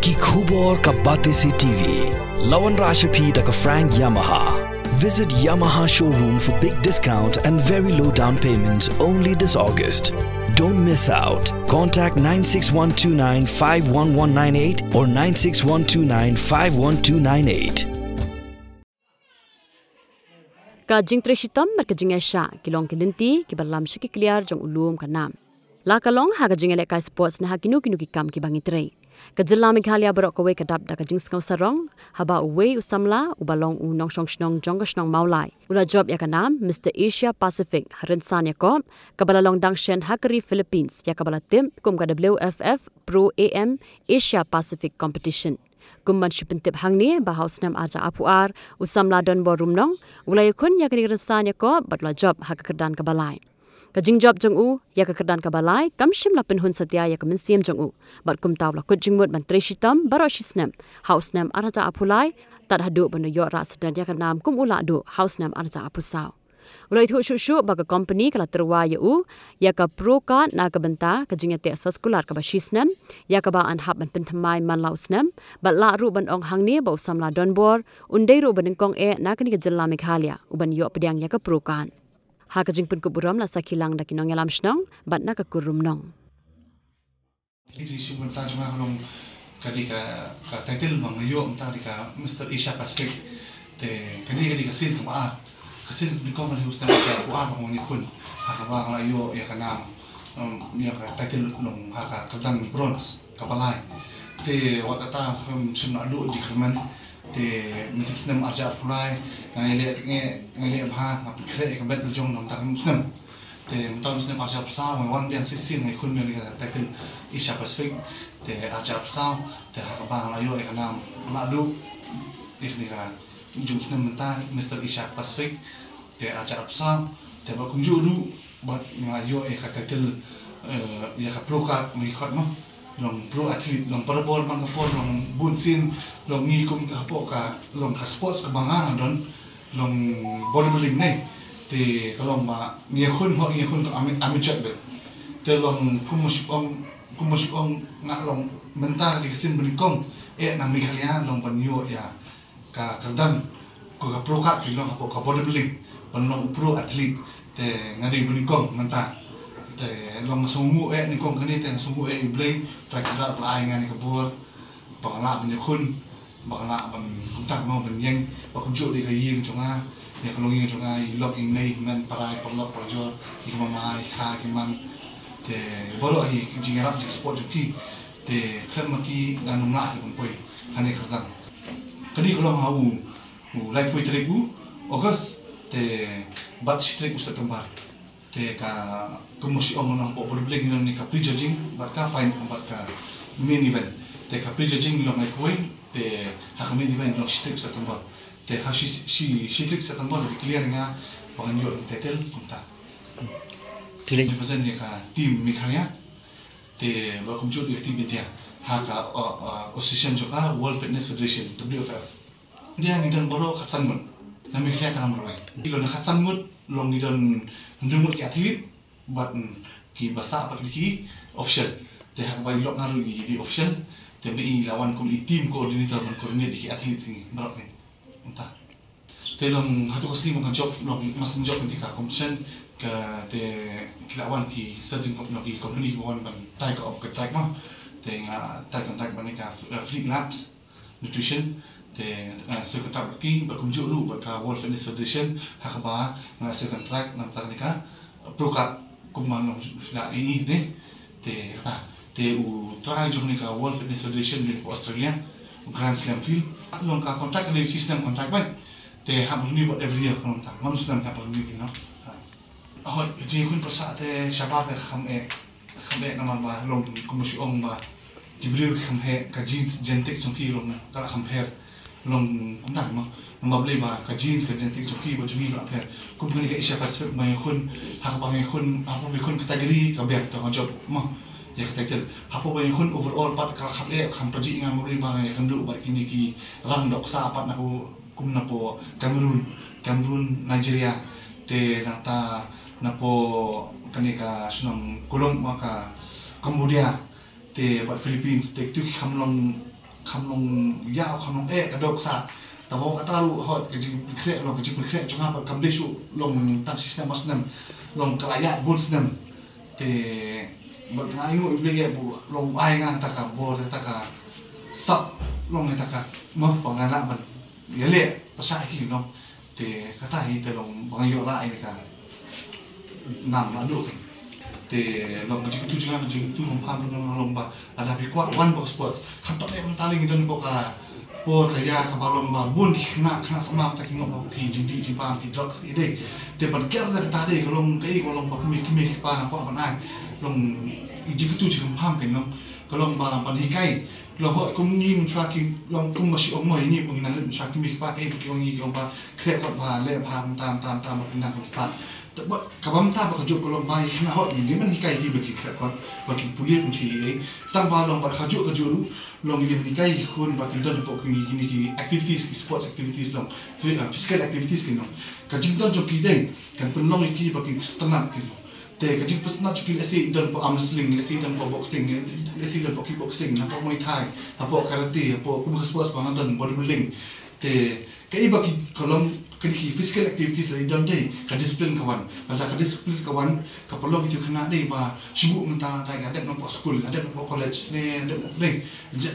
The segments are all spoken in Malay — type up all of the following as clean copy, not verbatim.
Ki khubor ka bate se TV. Lawan Rashapi da ka Frank Yamaha. Visit Yamaha showroom for big discount and very low down payments only this August. Don't miss out. Contact 96129-51198 or 96129-51298. Kajing Treshitam berkajing Asia, kilong kilinti, kibalam syaki clear jong ulum kanam. La kalong ha kajing elek sports na ha kinu kikam kibangi trei. Kajela Meghalaya berok kowe kadap da kajing skau sarong, haba uwe usamla ubalong unong shnong jongashnong maulai. Ula job ya kanam Mr. Asia Pacific harinsan yakob, kabalalong dangshen hakari Philippines ya kabala tim kum ka WFF Pro AM Asia Pacific Competition. Kumban shipentip hangni bahaus nam aja apuar usamla don borumnong, ula yakun ya kani rinsan yakob batla job hakakerdan kabalai. Kajing job jong u ya kekerdan kabalai kamshim la penhun setia ya kemensiam jong u bat kum taw la kut jingmut ban treshitam baroshisnem house nam araja apulai tad hadu ban yo ra sedan ya kanam kum ula du house nam araja apusau ulai thu shu baga company kala terwa ya u ya ka pro ka na ka benta kajing te saskular ka bashisnem ya ka ba an hab ban penthamai man lausnem bat la ru ban ong hangni ba usamla donbor undai ru ban kong e na kani ka jella Meghalaya uban yo pediang ya ka pro kan ha kajing pun kuburam la sakilang da kinong yalam shnong bat na ka kurum nong Ini sumber ta cuma kalau kadika ka title bang yo ta dika Mr. Asia Pacific te kadika kasin ka kasin ni ko man husna ka kuar bang ni kun ha ba la yo ya kana ya ka title nong ha ka kadang bronze kapalai te wakata simna do di kaman te misnem arja pulai ngale ha apikre ka bet jong nong ta musnem te mutaw musnem arja psa wan biang sisin ngai kun ni ka title Asia Pacific te arja psa te ha ba la yo e kana la do ni ka jong musnem ta Mr. Asia Pacific te arja psa te ba kum juru bat ngayo e ka title ya ka pro ka mi khot mo long pro athlete long parabol man kapor long bunsin long ni kum kapo ka long ka sports ka bangang don long bodybuilding nei te kalong ma ngi khun ho ngi khun ka ami chat be te long kumusong nga long mental di kesin belikong na Meghalaya long panyo ya ka kadang ko ka pro ka long kapo ka bodybuilding pan long pro athlete te ngadi belikong mental te long sungu ni kong kani te sungu iblay trakira plai ngani kabur bangla ban yakun bangla ban kuntak mo ban yang bakunjo di kaying chunga ya kalong yung chunga ilok ing nei man parai parlok parjor ki mamai kha ki man te bolo hi jingarap di sport juki te klemaki nganum la ki poi hane khadang kani kalong hau lai poi tregu August te bat strek usatambar te ka kumusi ong nang po public ni ka prejudging barka fine barka main event te ka prejudging lo mai point te ha main event lo strip sa tambor te ha shi strip sa tambor di clear nga panganyo title kunta pilih represent ni ka team Meghalaya te ba kumjo di team India ha ka association joka World Fitness Federation WFF dia ngidan boro khatsan mun na Meghalaya tang boro ilo na khatsan mun long ngidan ndumut ki athlete bat ki basa pak ki official te hak bai lok ngaru di official te bi lawan kum i team coordinator man coordinate ki athlete sing barok ni unta te long hatu kasi mo job long mas job di ka competition ka te kilawan ki certain company ki wan ban tai ka op ka tai ma te nga tai contact ban ka Fleet Labs nutrition te second ki berkumjuk lu ka World Fitness Federation hak ba nga second track nam tak nika pro ka kumang fila ini ne te u try jong nika World Fitness Federation di Australia Grand Slam field long ka contract dari sistem contract baik te habis ni buat every year kon tak manusia nak perlu ni no oh jadi kun persa te siapa ke khame nama ba long kumusi ong ba dibeli khame ka jeans genetic jongki long ka compare long kundak mo mabli ba ka jeans ka genetic jongki ba jungi ka compare company ka Asia Pacific may kun hak ba may kun apa may kun category ka biak to job mo ya category hapo ba kun overall pat ka khale kham paji nga mabli ba ya kandu ba kini ki rang dok sa pat na ko kum na po Cameroon Nigeria te nata na po kanika sunong kulong maka Cambodia te bat Philippines te tu kamlong kamlong yao kamlong kadok sa tabo kataru hot kejing krek long kejing krek cunga pa kamdesu long tak sistem masnam long kelayat bulsnam te ngayu ible ya bu long ai nga taka bor taka sap long taka mau pangala man yale pasai ki long te kata hi te long bangayo ra ini ka nam la do te long kejing tu cunga kejing tu pam long ba ada bi kwa one box sports khatok em taling itu ni boka por kaya kabalong ba bun kena sama tak ingok ba ki jindi jipam ki drugs ide te pan ker da tade kalong kai kalong ba kemi pa ko banai long iji tu jikam pam ken long kalong ba pan hikai long ho kum ni mchwa ki long kum ma shi ong moi ni pung na le mchwa ki mi pa kai ki ong ni ong ba kre ko ba le pam tam ba pinang ko start but kabam ta ba kaju kolong bai na hot ni man hikai ki beki kre ko ba ki pulit ni tang ba long ba kaju long ni hikai kun ba ki don po ki ni activities sports activities long physical activities ki long kajing don joki dei kan penlong ki ba ki stanap ki te kajing pesna joki lesi don po arm wrestling lesi don po boxing lesi don po kickboxing na po muay thai na po karate po kumba sports ba don bodybuilding te kai ba ki kolong kini physical activities dari don dei ka disiplin kawan pada ka disiplin kawan ka pelong itu kena dei ba sibuk mentang dai ada nampak school ada nampak college ne ada dei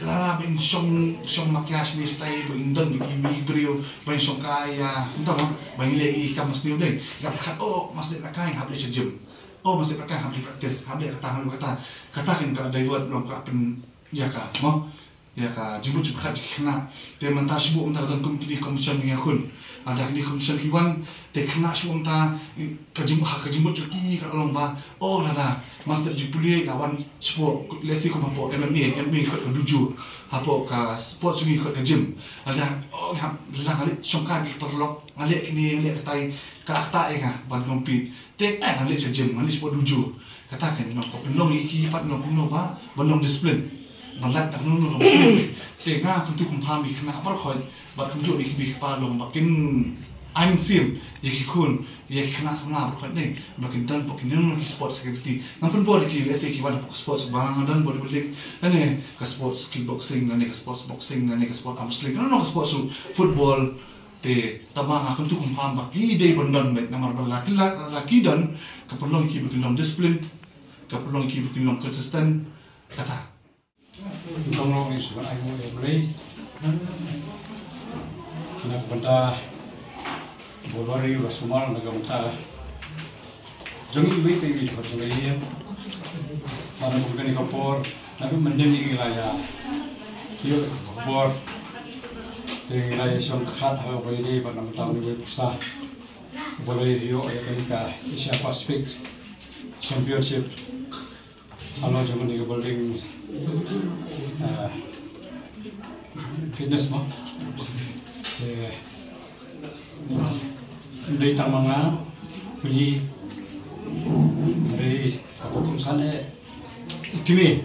lala ben song makias ni stay bo indon bi brio ben song kaya entah ba ile ka mas ni dei ga khat mas de kai hab le sejem mas de kai hab le practice hab le kata kan ka divert long ka pen ya ka mo ya ka jubut khat kena te manta sibuk mentang don kompetisi dengan kun ada ni kompetisi kiwan te kena sibuk ta kajimut joki ka long ba lada master jupuli lawan sport lesi ko mapo MMA ko duju hapo ka sport sungi ko ka gym ada la kali songka bi perlok ngale kini le katai karakta nga ban compete te ngale se gym ngale sport duju katakan no ko penong iki pat no ba belum disiplin malat nak nunu muslim te nga kuntu kum pami kena par khoi bat kum jo bi pa long bakin I'm sim kun kena sama par khoi nei bakin tan pokin nunu ki sports activity nampun bor ki lese ki wan sports bang dan bodybuilding ne ka sports kickboxing ne ka sports boxing ne ka sport arm wrestling no ka sports football te tama nga kuntu kum pam baki dei bondan met namar laki dan ka perlu ki bakin long discipline ka perlu ki bakin long consistent kata Tong long is when I go every nak benda bolari rasumal nak benda jangi wei te ni ko jangi mana bukan ni kapor tapi mendem ni laya yo bor te laya som khat ha wei ni ban tam ni wei pusa bolari yo ya ka Asia Pacific Championship alo jangan ni building fitness mo dari tamanga puji dari aku sana kimi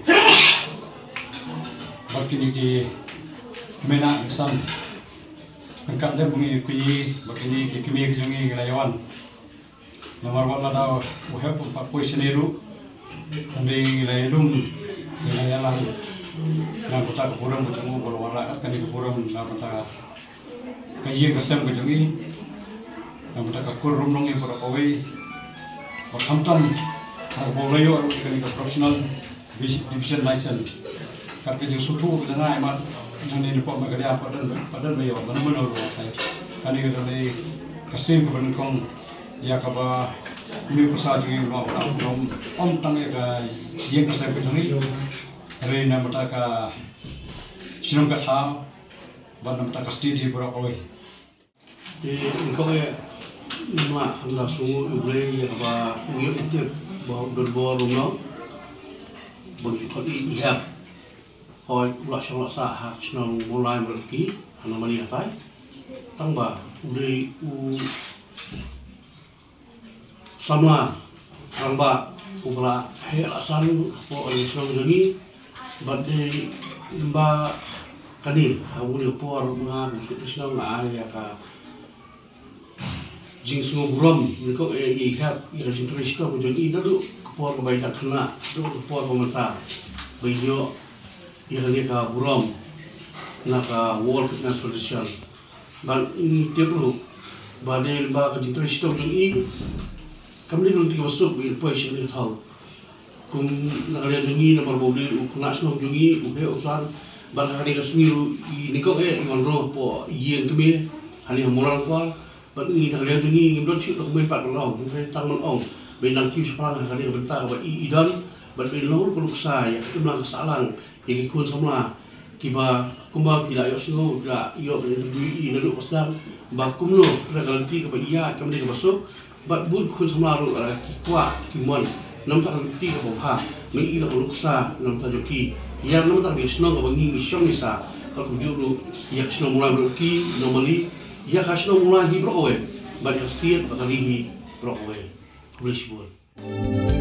bakini ki mena exam angkat dia bunyi puji bakini ki kimi ki jungi ngelayawan nomor wala daw uhep pa positioneru dari layalum ngelayalan na kota kepuram berjumpa kalau warna akan di kepuram na kota kajian kesem kejongi na kota kakur rumlong yang berakawai berhamtan boleh yo kali ke professional division license kat kejeng sutu dengan emat ini pok magadi apa dan bayo mana saya kali ke dari kesim ke benengkong ya kaba ini persajungi rumah om tangga ke yang kesem kejongi hari ini mereka sinong kata, ban mereka studi berakawai. Di engkau ya, mak hendak sungguh boleh apa uyuk itu bawa berbau rumah, bagi kali ihap, kau ulah sah sinong mulai berki, anak mani atai, tambah boleh sama, tambah ulah helasan, kau yang sinong jadi. Bade imba kani hawu le por nga bu tisna nga ya ka jingsu buram ko e ha ira jintrishka bu jodi dadu por ko bai takna du por ko mata bayo ira le ka buram naka World Fitness Federation ban ini tiru badai ba ka jintra stop jung I kami ni tiga masuk bil pois ni thau kum nakalia jung I nomor bodi ukna sno jung I uhe usan ban ka ka smiru ni ko iwan ro po yen kemi hali moral kwal ban ni nakalia jung I ngidon chi lok men pat long tang mon ong benang ki sepang ka ni bentar ba idan ban ben lo ko luksa ya kimlang salang yang ikut semua kiba kumba bila yo sno bila yo berdui ini lu osdam ba kumlo garanti ke iya kami ke masuk bat bun kun semua ru kwa kimon nam tak garanti ke bha me ila luksa nam ta joki yang nam tak bi sno ke bangi mission nisa ka kujuru ya sno mula ki normally ya ka sno mula hi bro oe ba ya stiet ba kali hi bro oe boleh sebut